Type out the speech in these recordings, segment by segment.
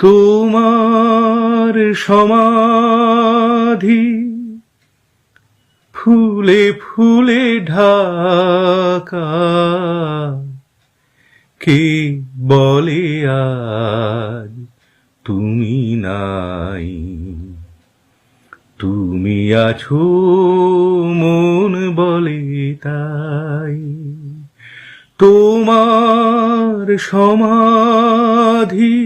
তোমার সমাধি ফুলে ফুলে ঢাকা, কে বলে আজ তুমি নাই? তুমি আছো মন বলে তাই। তোমার সমাধি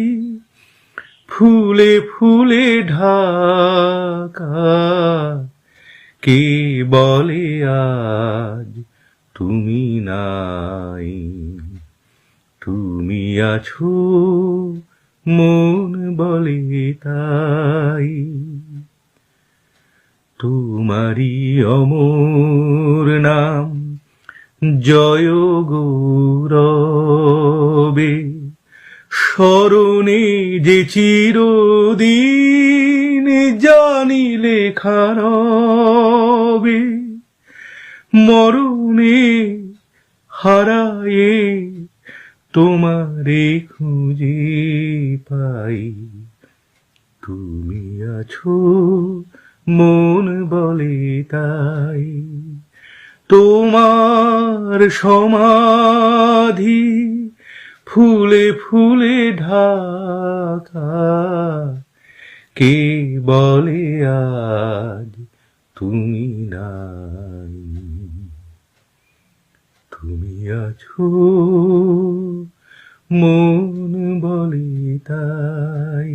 ফুলে ফুলে ঢাকা, কে বলে আজ তুমি নাই? তুমি আছো মন বলে তাই। তোমারি অমর নাম জয় গৌরবে, স্মরণে যে চিরদিন জানি লেখা রবে। মরণে হারায়ে তোমারে খুঁজে পাই। তুমি আছো মন বলে তাই। তোমার সমাধি ফুলে ফুলে ঢাকা, কে বলে আজ তুমি নাই? তুমি আছো মন বলে তাই।